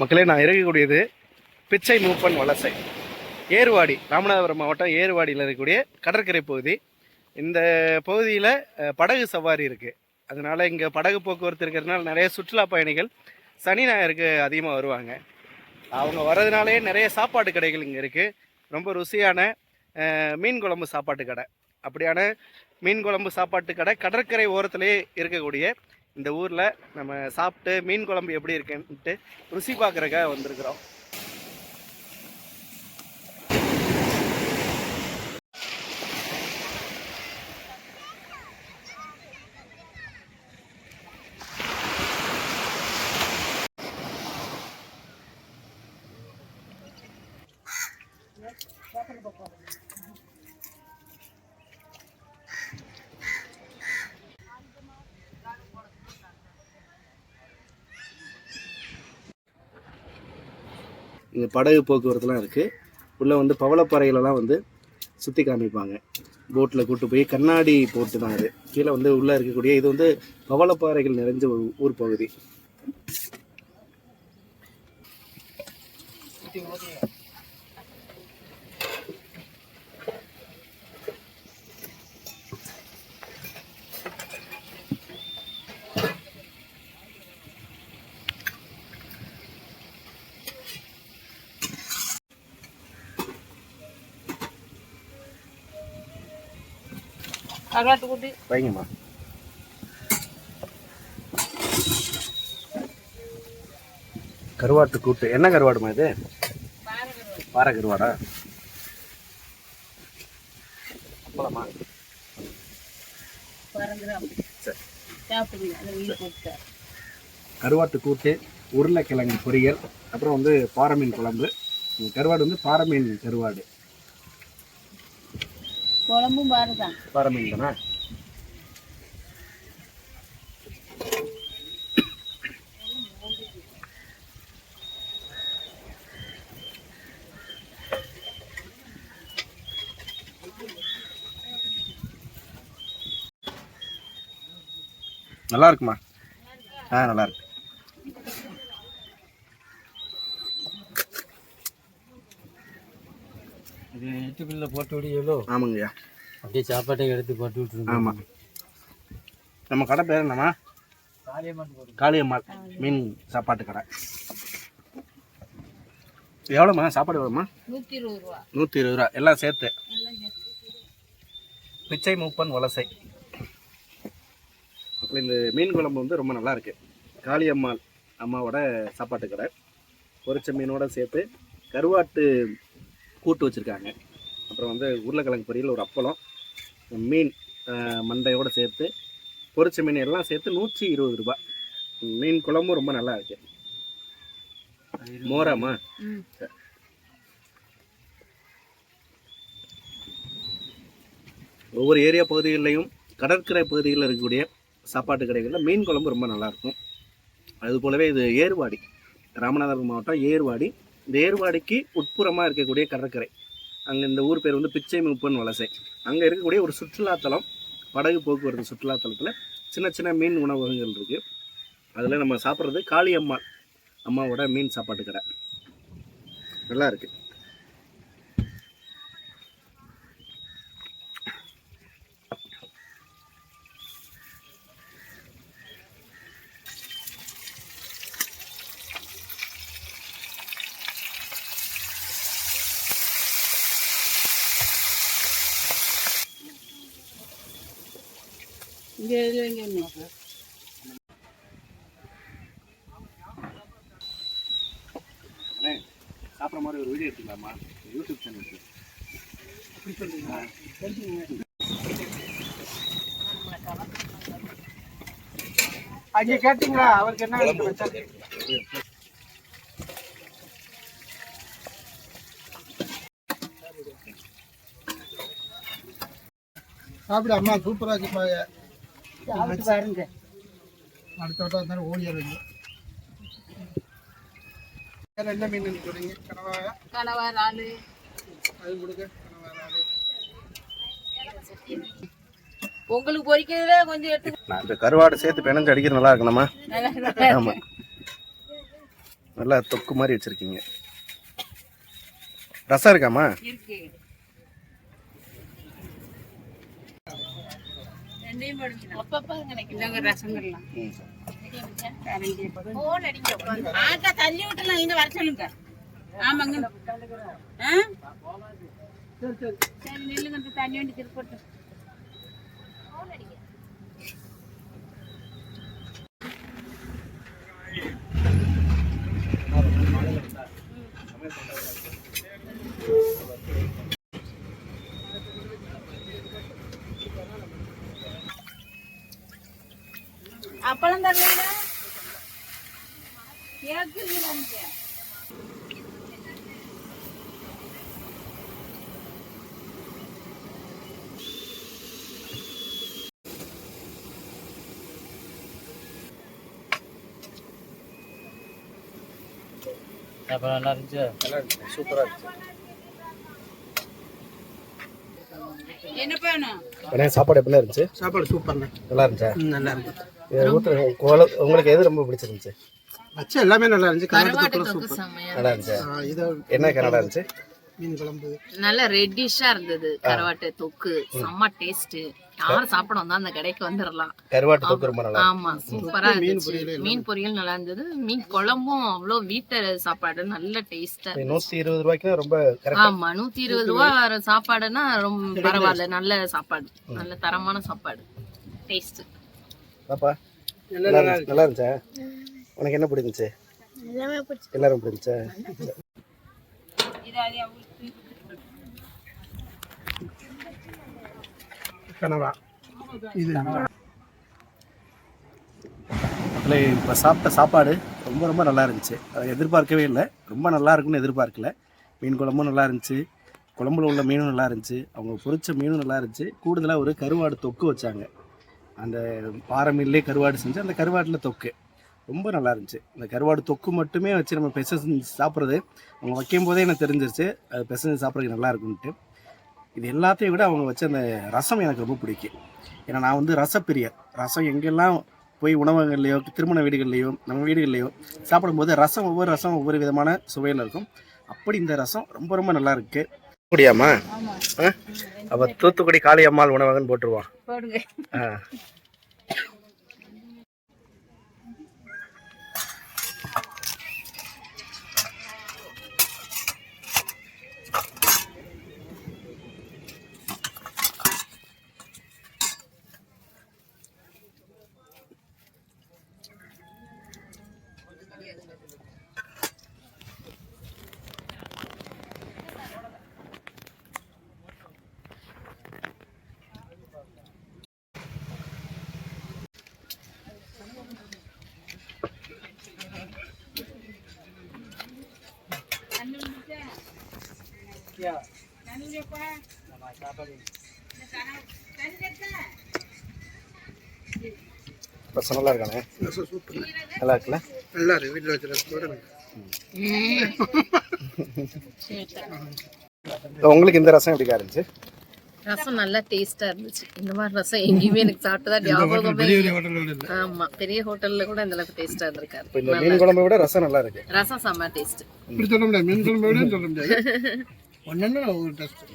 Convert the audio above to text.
மக்களே, நான் இருக்கக்கூடியது பிச்சை மூப்பன் வலசை ஏர்வாடி, ராமநாதபுரம் மாவட்டம் ஏர்வாடியில் இருக்கக்கூடிய கடற்கரை பகுதி. இந்த பகுதியில் படகு சவாரி இருக்குது. அதனால் இங்கே படகு போக்குவரத்து இருக்கிறதுனால நிறைய சுற்றுலா பயணிகள் சனி ஞாயிறுக்கு அதிகமாக வருவாங்க. அவங்க வர்றதுனாலே நிறைய சாப்பாட்டு கடைகள் இங்கே இருக்குது. ரொம்ப ருசியான மீன் குழம்பு சாப்பாட்டு கடை, அப்படியான மீன் குழம்பு சாப்பாட்டு கடை கடற்கரை ஓரத்துலேயே இருக்கக்கூடிய இந்த ஊரில் நம்ம சாப்பிட்டு மீன் குழம்பு எப்படி இருக்குன்ட்டு ருசி பார்க்குறக்காக வந்திருக்கிறோம். இங்கே படகு போக்குவரத்துலாம் இருக்குது. உள்ளே வந்து பவளப்பாறைகளெல்லாம் வந்து சுற்றி காமிப்பாங்க. போட்டில் கூட்டு போய் கண்ணாடி போட்டு தான் அது கீழே வந்து உள்ளே இருக்கக்கூடிய இது வந்து பவளப்பாறைகள் நிறைஞ்ச ஒரு ஊர் பகுதி. வைங்கம்மா. கருவாட்டு கூட்டு. என்ன கருவாடுமா இது? பாறை கருவாடா? அப்பளமா? கருவாட்டு கூட்டு, உருளைக்கிழங்கு பொரியல், அப்புறம் வந்து பாறை மீன் குழம்பு. கருவாடு வந்து பாறை மீன் கருவாடு குழம்பும் பாறை மீன் தானே? நல்லா இருக்குமா? நல்லா இருக்கு. இது யூடியூப்ல போட்டு விடுவீங்களோ? ஆமாங்கய்யா. அப்படியே சாப்பாட்டை எடுத்து போட்டு விட்டுருங்க. ஆமாம். நம்ம கடை பேர் என்னம்மா? காளியம்மாள் மீன் சாப்பாட்டு கடை. எவ்வளோம்மா சாப்பாடு? எவ்வளோம்மா? 120 ரூபா. 120 ரூபா எல்லாம் சேர்த்து. பிச்சை மூப்பன் வலசை. இந்த மீன் குழம்பு வந்து ரொம்ப நல்லா இருக்கு. காளியம்மாள் அம்மாவோட சாப்பாட்டு கடை. பொரிச்ச மீனோட சேர்த்து கருவாட்டு கூட்டு வச்சுருக்காங்க. அப்புறம் வந்து உருளைக்கிழங்கு பொரியல், ஒரு அப்பளம், மீன் மண்டையோடு சேர்த்து பொரிச்ச மீன் எல்லாம் சேர்த்து 120 ரூபா. மீன் குழம்பும் ரொம்ப நல்லா இருக்கு. மோராமா? ஒவ்வொரு ஏரியா பகுதிகளிலையும் கடற்கரை பகுதிகளில் இருக்கக்கூடிய சாப்பாட்டு கடைகளில் மீன் குழம்பு ரொம்ப நல்லாயிருக்கும். அது போலவே இது ஏர்வாடி, ராமநாதபுரம் மாவட்டம் ஏர்வாடி. இந்த ஏர்வாடிக்கு உட்புறமாக இருக்கக்கூடிய கடற்கரை. அங்கே இந்த ஊர் பேர் வந்து பிச்சை மூப்பன் வலசை. அங்கே இருக்கக்கூடிய ஒரு சுற்றுலாத்தலம், படகு போக்குவரத்து சுற்றுலாத்தலத்தில் சின்ன சின்ன மீன் உணவகங்கள் இருக்குது. அதில் நம்ம சாப்பிட்றது காளியம்மாள் அம்மாவோட மீன் சாப்பாட்டு கடை. நல்லா இருக்குது. சாப்பிட்ற மாதிரி ஒரு வீடியோ எடுத்துக்கலாமா? யூடியூப் சேனலுக்கு அங்கே கேட்டீங்களா? அவருக்கு என்ன சாப்பிட அம்மா சூப்பராக வச்சுப்பாங்க. பாருங்க, அடுத்த வட்டம் இருந்தாலும் ஓடிடுறீங்க. வேற என்ன மீன் சொல்றீங்க? கனவா, இறாலு. அது கொடுங்க. கனவா, இறாலு. உங்களுக்கு பொரிக்கிறதுல கொஞ்சம் எடுத்து நான் இந்த கருவாடு சேர்த்து பிணைஞ்சு அடிக்கிறது நல்லா இருக்கணுமா? ஆமா. நல்லா தொக்கு மாதிரி வச்சுருக்கீங்க. ரசம் இருக்காம்மா? இருக்கு. ரெண்டையும் போடுங்க. அப்பப்ப இந்தாங்க ரசங்கள்லாம். போன் அடிங்க உட்காந்து. ஆட்டா தள்ளி விட்டுலாம் இங்க வர சொல்லுங்க. ஆமாங்க. சரி நில்லுங்க, தண்ணி வண்டி திருப்பட்டு. போன் அடிங்க. அப்பளம் தரீங்களா? கேக்குறீங்க. அப்புறம் நல்லா இருந்துச்சு. நல்லா இருந்துச்சு, சூப்பராக இருந்துச்சு. என்ன வேணும்? அண்ணே சாப்பாடு எப்படி இருந்துச்சு? சாப்பாடு சூப்பர்ண்ணே. நல்லா இருந்துச்சா? நல்லா இருந்துச்சு. உங்களுக்கு எது ரொம்ப பிடிச்சிருந்துச்சு? வச்ச எல்லாமே நல்லா இருந்துச்சு. கருவாட்டு தொக்கு சூப்பர். நல்லா இருந்துச்சு. இது என்ன நல்லா இருந்துச்சு? மீன் குழம்பு நல்ல ரெட்டிஷா இருந்தது. கருவாட்டு தொக்கு செம்ம டேஸ்ட். யாரும் சாப்பிட வந்தா அந்த கடைக்கு வந்துடலாம். கருவாட்டு தொக்கு ரொம்ப நல்லா. ஆமா சூப்பரா இருந்துச்சு. மீன் பொரியல் நல்லா இருந்தது. மீன் குழம்பும் அவ்வளோ வீட்டு சாப்பாடு நல்ல டேஸ்டா. 120 ரூபாய்க்கு ரொம்ப கரெக்டா. ஆமா 120 ரூபா சாப்பாடுன்னா ரொம்ப பரவாயில்ல. நல்ல சாப்பாடு, நல்ல தரமான சாப்பாடு, டேஸ்ட். பாப்பா நல்லா இருந்துச்சா? உனக்கு என்ன பிடிச்சிச்சு? எல்லாரும் பிடிச்சா? கனவா இது இப்போ சாப்பிட்ட சாப்பாடு ரொம்ப ரொம்ப நல்லா இருந்துச்சு. அதை எதிர்பார்க்கவே இல்லை. ரொம்ப நல்லா இருக்குன்னு எதிர்பார்க்கல. மீன் குழம்பும் நல்லா இருந்துச்சு, குழம்புல உள்ள மீனும் நல்லா இருந்துச்சு, அவங்க பொரிச்ச மீனும் நல்லா இருந்துச்சு. கூடுதலாக ஒரு கருவாடு தொக்கு வச்சாங்க. அந்த பாறை மீன்லேயே கருவாடு செஞ்சு அந்த கருவாட்டில் தொக்கு ரொம்ப நல்லா இருந்துச்சு. இந்த கருவாடு தொக்கு மட்டுமே வச்சு நம்ம பிசைஞ்சு சாப்பிட்றது அவங்க வைக்கும் போதே எனக்கு தெரிஞ்சிருச்சு அது பிசைஞ்சு சாப்பிட்றதுக்கு நல்லா இருக்குன்ட்டு. இது எல்லாத்தையும் விட அவங்க வச்ச அந்த ரசம் எனக்கு ரொம்ப பிடிக்கும். ஏன்னா நான் வந்து ரசப்பிரியர். ரசம் எங்கெல்லாம் போய் உணவகங்கள்லையோ திருமண வீடுகள்லையோ நம்ம வீடுகள்லையோ சாப்பிடும்போது ரசம் ஒவ்வொரு விதமான சுவையில் இருக்கும். அப்படி இந்த ரசம் ரொம்ப ரொம்ப நல்லா இருக்கு. முடியாமா? அப்போ தூத்துக்குடி காளியம்மாள் உணவகம்னு போட்டுருவான். போடுங்க. ரசம் நல்லா இருக்கானே? சூப்பர். நல்லா இருக்குல்ல? நல்லா இருக்கு. வீட்டில் வச்ச ரசத்தோட உங்களுக்கு இந்த ரசம் எப்படிக்கா இருந்துச்சு? ரசம் நல்லா டேஸ்டா இருந்துச்சு. இந்த மாதிரி ரசம் எங்கேயுமே எனக்கு சாப்பிட்டதா ஞாபகமே இல்லை. ஆமா பெரிய ஹோட்டல்ல கூட இந்த அளவுக்கு டேஸ்டா இருந்திருக்காரு. இப்போ இந்த மீன் குழம்பை விட ரசம் நல்லா இருக்கு. ரசம் செம்ம டேஸ்ட். இப்படி சொல்ல முடியாது. மீன் குழம்பு சொல்ல முடியாது. ஒன்னு ஒரு டேஸ்ட்.